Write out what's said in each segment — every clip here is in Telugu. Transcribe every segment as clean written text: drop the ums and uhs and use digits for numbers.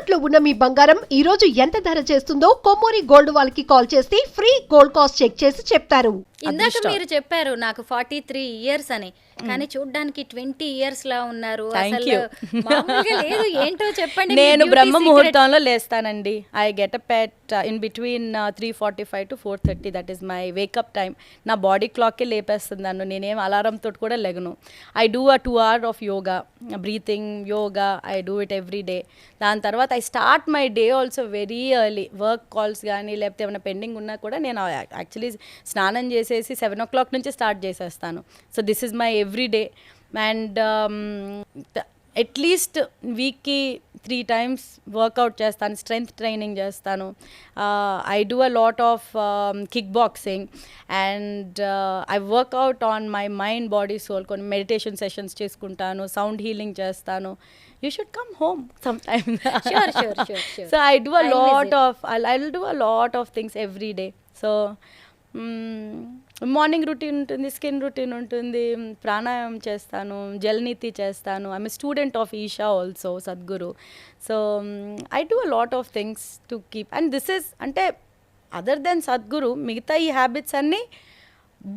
తాకట్టులో ఉన్న మీ బంగారం ఈ రోజు ఎంత ధర చేస్తుందో కొమ్మూరి గోల్డ్ వాళ్ళకి కాల్ చేస్తే ఫ్రీ గోల్డ్ కాస్ట్ చెక్ చేసి చెప్తారు. ఇందాక మీరు చెప్పారు నాకు 43 ఇయర్స్ అని, కానీ చూడ్డానికి 20 ఇయర్స్ లా ఉన్నారు. అసలు మామూలుగా లేదు, ఏంటో చెప్పండి. నేను బ్రహ్మ ముహూర్తంలో లేస్తానండి. I get up at in between 3:45 to 4:30. That is my wake up time. నా బాడీ క్లాక్కే లేపేస్తుంది నన్ను. నేనేం అలారం తోటి కూడా లెగను. I do a 2 hours of yoga, breathing yoga. I do it every day. దాని తర్వాత I start my day also very early. Work calls కానీ లేకపోతే ఏమైనా పెండింగ్ ఉన్నా కూడా నేను యాక్చువల్లీ స్నానం చేసేసి 7 o'clock నుంచి స్టార్ట్ చేసేస్తాను. So this is my every day. And at least వీక్కి 3 times వర్కౌట్ చేస్తాను, స్ట్రెంగ్త్ ట్రైనింగ్ చేస్తాను. I do a lot of kick boxing and I work out on my mind, body, soul. కొన్ని మెడిటేషన్ సెషన్స్ చేసుకుంటాను, సౌండ్ హీలింగ్ చేస్తాను. You should come home sometime. Sure. So I do I'll do a lot of things every day. So morning routine ఉంటుంది, స్కిన్ రొటీన్ ఉంటుంది, ప్రాణాయామం చేస్తాను, జలనీతి చేస్తాను. I'm student of Isha also, Sadhguru. So I do a lot of things to keep. And this is అంటే అదర్ దెన్ సద్గురు, మిగతా ఈ హ్యాబిట్స్ అన్నీ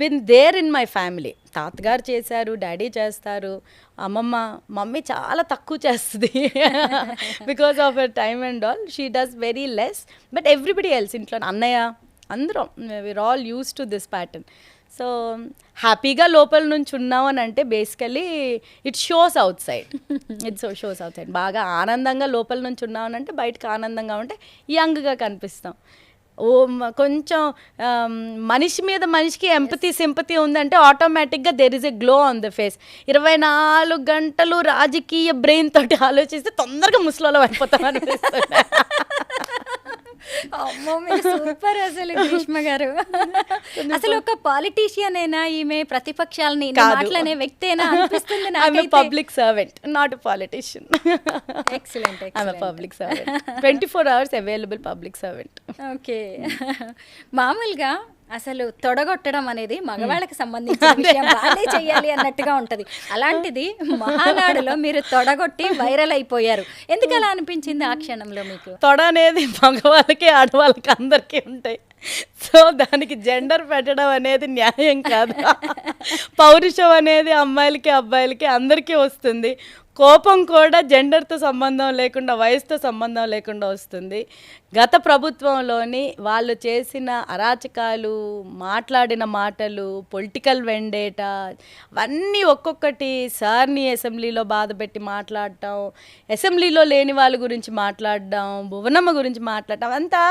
been there in my family. తాతగారు చేశారు, డాడీ చేస్తారు, మమ్మీ చాలా తక్కువ చేస్తుంది because of her time and all. She does very less. But everybody else, ఇంట్లో అన్నయ్య అందరం we are all use to this pattern. So హ్యాపీగా లోపల నుంచి ఉన్నాం అని అంటే basically it shows out side. Shows out side. బాగా ఆనందంగా లోపల నుంచి ఉన్నామని అంటే బయటకు ఆనందంగా ఉంటే యంగ్గా కనిపిస్తాం. కొంచెం మనిషి మీద మనిషికి ఎంపతి, సింపతి ఉందంటే ఆటోమేటిక్గా there is a glow on the face. 24 గంటలు రాజకీయ బ్రెయిన్ తోటి ఆలోచిస్తే తొందరగా ముసలిలో అయిపోతాం అనిపిస్తుంది. అమ్మో, మీరు సూపర్ అసలు గ్రీష్మ గారు. అసలు ఒక పాలిటీషియన్ అయినా ఈమె ప్రతిపక్షాలని మాట్లాడే వ్యక్తేనా అనిపిస్తుంది నాకు. Public servant, not politician. Excellent. I'm a public servant. 24 hours available public servant. Okay. మామూలుగా అసలు తొడగొట్టడం అనేది మగవాళ్ళకి సంబంధించిన విషయం, వాళ్ళే చెయ్యాలి అన్నట్టుగా ఉంటుంది. అలాంటిది మహానాడులో మీరు తొడగొట్టి వైరల్ అయిపోయారు. ఎందుకు అలా అనిపించింది ఆ క్షణంలో మీకు? తొడ అనేది మగవాళ్ళకి ఆడవాళ్ళకి అందరికీ ఉంటాయి. సో దానికి జెండర్ పెట్టడం అనేది న్యాయం కాదు. పౌరుషం అనేది అమ్మాయిలకి అబ్బాయిలకి అందరికీ వస్తుంది. కోపం కూడా జెండర్తో సంబంధం లేకుండా, వయసుతో సంబంధం లేకుండా వస్తుంది. గత ప్రభుత్వంలోని వాళ్ళు చేసిన అరాచకాలు, మాట్లాడిన మాటలు, పొలిటికల్ వెండేటా, అవన్నీ ఒక్కొక్కటి సార్ని అసెంబ్లీలో బాధపెట్టి మాట్లాడటం, అసెంబ్లీలో లేని వాళ్ళ గురించి మాట్లాడడం, భువనమ్మ గురించి మాట్లాడటం, అంతా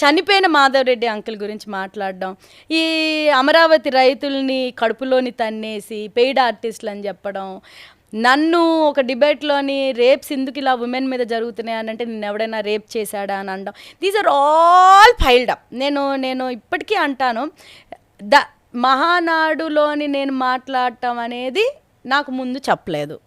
చనిపోయిన మాధవరెడ్డి అంకుల్ గురించి మాట్లాడడం, ఈ అమరావతి రైతుల్ని కడుపులోని తన్నేసి పెయిడ్ ఆర్టిస్టులు అని చెప్పడం, నన్ను ఒక డిబేట్లోని రేప్స్ ఎందుకు ఇలా ఉమెన్ మీద జరుగుతున్నాయి అని అంటే నేను ఎవడైనా రేప్ చేశాడా అని అనడం. These are all failed up. నేను ఇప్పటికీ అంటాను, మహానాడులోని నేను మాట్లాడటం అనేది నాకు ముందు చెప్పలేదు.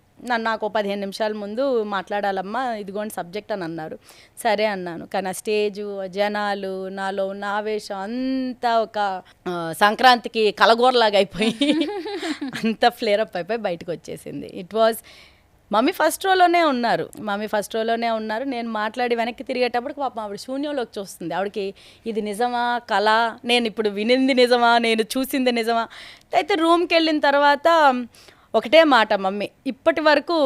నాకు 15 నిమిషాల ముందు మాట్లాడాలమ్మా, ఇదిగోండి సబ్జెక్ట్ అని అన్నారు. సరే అన్నాను. కానీ ఆ స్టేజు, జనాలు, నాలో ఉన్న ఆవేశం అంతా ఒక సంక్రాంతికి కలగూరలాగా అయిపోయి అంతా ఫ్లేరప్ అయిపోయి బయటకు వచ్చేసింది. ఇట్ వాజ్ మమ్మీ ఫస్ట్ రోలోనే ఉన్నారు. నేను మాట్లాడి వెనక్కి తిరిగేటప్పటికి పాపం ఆవిడ శూన్యంలోకి చూస్తుంది. ఆవిడకి ఇది నిజమా కళ, నేను ఇప్పుడు వినింది నిజమా, నేను చూసింది నిజమా. అయితే రూమ్కి వెళ్ళిన తర్వాత ఒకటే మాట మమ్మీ, ఇప్పటి వరకు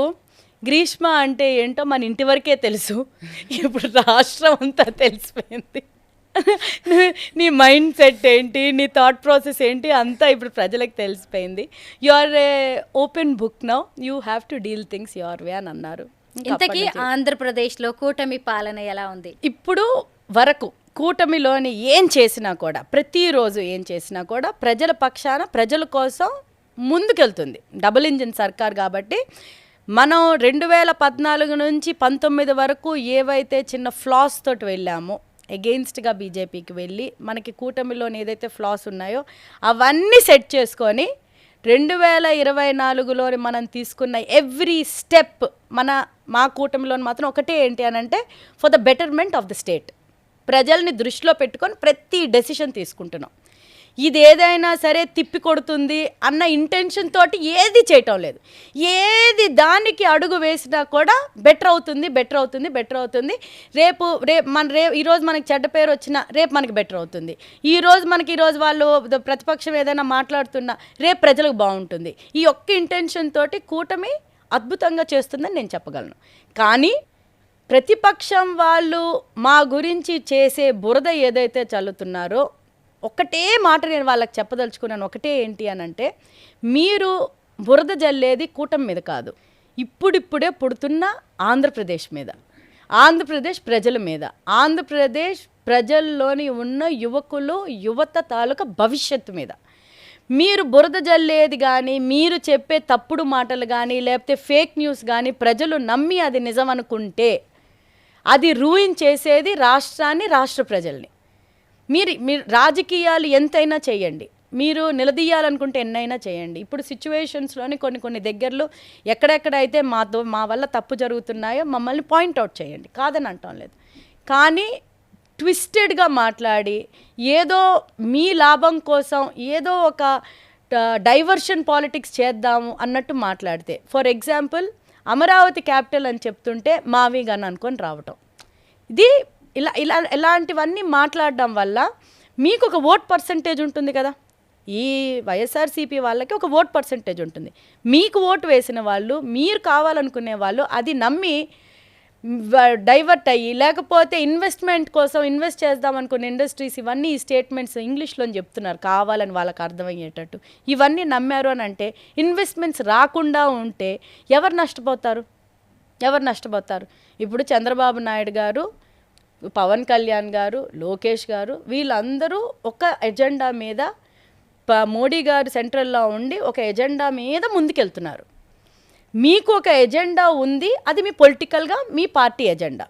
గ్రీష్మ అంటే ఏంటో మన ఇంటి వరకే తెలుసు, ఇప్పుడు రాష్ట్రం అంతా తెలిసిపోయింది. నీ మైండ్ సెట్ ఏంటి, నీ థాట్ ప్రాసెస్ ఏంటి, అంతా ఇప్పుడు ప్రజలకు తెలిసిపోయింది. You are a open book now, you have to deal things your way అని అన్నారు. ఇంతకీ ఆంధ్రప్రదేశ్లో కూటమి పాలన ఎలా ఉంది ఇప్పుడు వరకు? కూటమిలోని ఏం చేసినా కూడా, ప్రతిరోజు ఏం చేసినా కూడా ప్రజల పక్షాన, ప్రజల కోసం ముందుకెళ్తుంది. డబుల్ ఇంజిన్ సర్కార్ కాబట్టి మనం 2014 నుంచి 19 వరకు ఏవైతే చిన్న ఫ్లాస్ తోటి వెళ్ళామో, ఎగెయిన్స్ట్గా బీజేపీకి వెళ్ళి మనకి కూటమిలోని ఏదైతే ఫ్లాస్ ఉన్నాయో అవన్నీ సెట్ చేసుకొని 2024లో మనం తీసుకున్న ఎవ్రీ స్టెప్ మా కూటమిలో మాత్రం ఒకటే ఏంటి అని అంటే, for the betterment of the state. ప్రజల్ని దృష్టిలో పెట్టుకొని ప్రతి డెసిషన్ తీసుకుంటున్నాం. ఇది ఏదైనా సరే తిప్పి కొడుతుంది అన్న ఇంటెన్షన్ తోటి ఏది చేయటం లేదు. ఏది దానికి అడుగు వేసినా కూడా బెటర్ అవుతుంది. రేపు ఈరోజు మనకి చెడ్డ పేరు వచ్చినా రేపు మనకి బెటర్ అవుతుంది. ఈరోజు వాళ్ళు ప్రతిపక్షం ఏదైనా మాట్లాడుతున్నా రేపు ప్రజలకు బాగుంటుంది. ఈ ఒక్క ఇంటెన్షన్ తోటి కూటమి అద్భుతంగా చేస్తుందని నేను చెప్పగలను. కానీ ప్రతిపక్షం వాళ్ళు మా గురించి చేసే బురద ఏదైతే చల్లుతున్నారో ఒకటే మాట నేను వాళ్ళకి చెప్పదలుచుకున్నాను. ఒకటే ఏంటి అని అంటే, మీరు బురద జల్లేది కూటమి మీద కాదు, ఇప్పుడిప్పుడే పుడుతున్న ఆంధ్రప్రదేశ్ మీద, ఆంధ్రప్రదేశ్ ప్రజల మీద, ఆంధ్రప్రదేశ్ ప్రజల్లోని ఉన్న యువత తాలూకా భవిష్యత్తు మీద మీరు బురద జల్లేది కానీ, మీరు చెప్పే తప్పుడు మాటలు కానీ, లేకపోతే ఫేక్ న్యూస్ కానీ ప్రజలు నమ్మి అది నిజం అనుకుంటే అది రూయిన్ చేసేది రాష్ట్రాన్ని, రాష్ట్ర ప్రజల్ని. మీరు రాజకీయాలు ఎంతైనా చేయండి, మీరు నిలదీయాలనుకుంటే ఎన్నైనా చేయండి. ఇప్పుడు సిచ్యువేషన్స్లోని కొన్ని దగ్గరలో ఎక్కడెక్కడైతే మా వల్ల తప్పు జరుగుతున్నాయో మమ్మల్ని పాయింట్అవుట్ చేయండి, కాదని అంటాం లేదు. కానీ ట్విస్టెడ్గా మాట్లాడి ఏదో మీ లాభం కోసం ఏదో ఒక డైవర్షన్ పాలిటిక్స్ చేద్దాము అన్నట్టు మాట్లాడితే, ఫర్ ఎగ్జాంపుల్ అమరావతి క్యాపిటల్ అని చెప్తుంటే మావి గన్ అనుకొని రావటం, ఇది ఇలాంటివన్నీ మాట్లాడడం వల్ల మీకు ఒక ఓట్ పర్సంటేజ్ ఉంటుంది కదా. ఈ వైఎస్ఆర్సీపీ వాళ్ళకి ఒక ఓట్ పర్సంటేజ్ ఉంటుంది. మీకు ఓటు వేసిన వాళ్ళు, మీరు కావాలనుకునే వాళ్ళు అది నమ్మి డైవర్ట్ అయ్యి, లేకపోతే ఇన్వెస్ట్మెంట్ కోసం ఇన్వెస్ట్ చేద్దాం అనుకునే ఇండస్ట్రీస్ ఇవన్నీ ఈ స్టేట్మెంట్స్ ఇంగ్లీష్లో చెప్తున్నారు కావాలని వాళ్ళకి అర్థమయ్యేటట్టు. ఇవన్నీ నమ్మారు అని అంటే ఇన్వెస్ట్మెంట్స్ రాకుండా ఉంటే ఎవరు నష్టపోతారు? ఇప్పుడు చంద్రబాబు నాయుడు గారు, పవన్ కళ్యాణ్ గారు, లోకేష్ గారు వీళ్ళందరూ ఒక ఎజెండా మీద, మోడీ గారు సెంట్రల్లో ఉండి ఒక ఎజెండా మీద ముందుకెళ్తున్నారు. మీకు ఒక ఎజెండా ఉంది, అది మీ పొలిటికల్గా మీ పార్టీ ఎజెండా.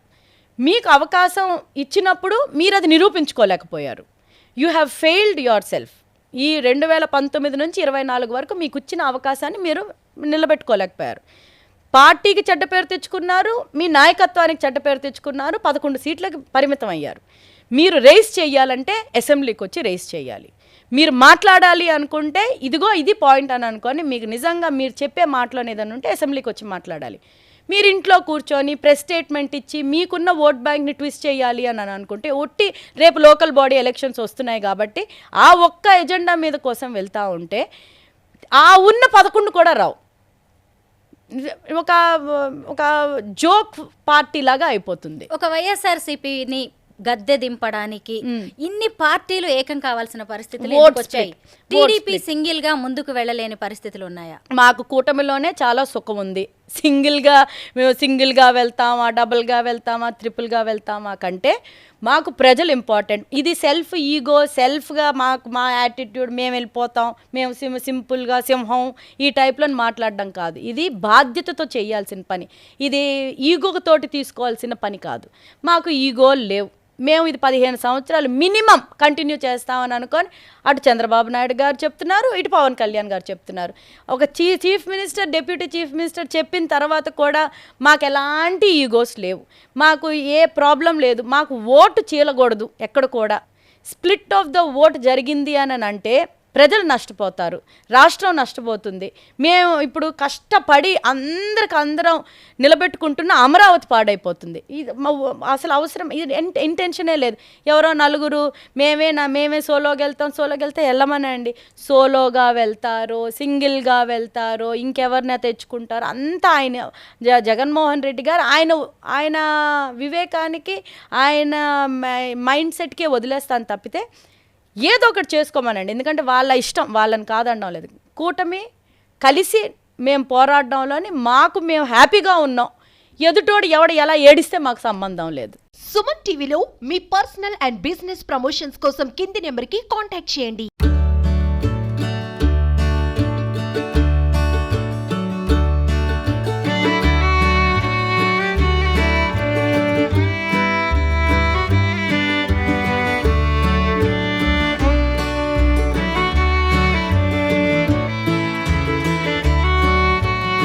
మీకు అవకాశం ఇచ్చినప్పుడు మీరు అది నిరూపించుకోలేకపోయారు. You have failed yourself. ఈ 2019 నుంచి 24 వరకు మీకు ఇచ్చిన అవకాశాన్ని మీరు నిలబెట్టుకోలేకపోయారు. పార్టీకి చెడ్డ పేరు తెచ్చుకున్నారు, మీ నాయకత్వానికి చెడ్డ పేరు తెచ్చుకున్నారు, 11 సీట్లకు పరిమితం అయ్యారు. మీరు రేస్ చేయాలంటే అసెంబ్లీకి వచ్చి రేస్ చేయాలి. మీరు మాట్లాడాలి అనుకుంటే ఇదిగో ఇది పాయింట్ అని అనుకొని, మీకు నిజంగా మీరు చెప్పే మాటలో ఏదైనా ఉంటే అసెంబ్లీకి వచ్చి మాట్లాడాలి. మీరు ఇంట్లో కూర్చొని ప్రెస్ స్టేట్మెంట్ ఇచ్చి మీకున్న ఓట్ బ్యాంక్ని ట్విస్ట్ చేయాలి అని అనుకుంటే ఒట్టి రేపు లోకల్ బాడీ ఎలక్షన్స్ వస్తున్నాయి కాబట్టి ఆ ఒక్క ఎజెండా మీద కోసం వెళ్తూ ఉంటే ఆ ఉన్న 11 కూడా రావు. ఒక జోక్ పార్టీ లాగా అయిపోతుంది. ఒక వైఎస్ఆర్సీపీని గద్దె దింపడానికి ఇన్ని పార్టీలు ఏకం కావాల్సిన పరిస్థితులు వచ్చాయి. టీడీపీ సింగిల్ గా ముందుకు వెళ్ళలేని పరిస్థితులు ఉన్నాయా? మాకు కూటమిలోనే చాలా సుఖం ఉంది. సింగిల్గా వెళ్తామా, డబుల్గా వెళ్తామా, ట్రిపుల్గా వెళ్తామా కంటే మాకు ప్రజలు ఇంపార్టెంట్. ఇది సెల్ఫ్ ఈగో, సెల్ఫ్గా మా యాటిట్యూడ్, మేము వెళ్ళిపోతాం, మేము సింపుల్గా సింహం ఈ టైప్లో మాట్లాడడం కాదు. ఇది బాధ్యతతో చేయాల్సిన పని, ఇది ఈగోతోటి తీసుకోవాల్సిన పని కాదు. మాకు ఈగోలు లేవు. మేము ఇది 15 సంవత్సరాలు మినిమం కంటిన్యూ చేస్తామని అనుకొని అటు చంద్రబాబు నాయుడు గారు చెప్తున్నారు, ఇటు పవన్ కళ్యాణ్ గారు చెప్తున్నారు. ఒక chief minister, deputy chief minister చెప్పిన తర్వాత కూడా మాకు ఎలాంటి ఈగోస్ లేవు, మాకు ఏ ప్రాబ్లం లేదు. మాకు ఓటు చీలకూడదు. ఎక్కడ కూడా స్ప్లిట్ ఆఫ్ ద ఓట్ జరిగింది అని అంటే ప్రజలు నష్టపోతారు, రాష్ట్రం నష్టపోతుంది. మేము ఇప్పుడు కష్టపడి అందరం నిలబెట్టుకుంటున్న అమరావతి పాడైపోతుంది. ఇది అసలు అవసరం, ఇది ఇంటెన్షనే లేదు. ఎవరో నలుగురు మేమే సోలోకి వెళ్తే వెళ్ళమనండి. సోలోగా వెళ్తారో, సింగిల్గా వెళ్తారో, ఇంకెవరిని తెచ్చుకుంటారో అంతా ఆయన జగన్మోహన్ రెడ్డి గారు ఆయన వివేకానికి, ఆయన మైండ్ సెట్కే వదిలేస్తాను తప్పితే ఏదో ఒకటి చేసుకోమనండి. ఎందుకంటే వాళ్ళ ఇష్టం, వాళ్ళని కాదనడం లేదు. కూటమి కలిసి మేము పోరాడడంలోని మేము హ్యాపీగా ఉన్నాం. ఎదుటోడు ఎలా ఏడిస్తే మాకు సంబంధం లేదు. సుమన్ టీవీలో మీ పర్సనల్ అండ్ బిజినెస్ ప్రమోషన్స్ కోసం కింది నెంబర్కి కాంటాక్ట్ చేయండి.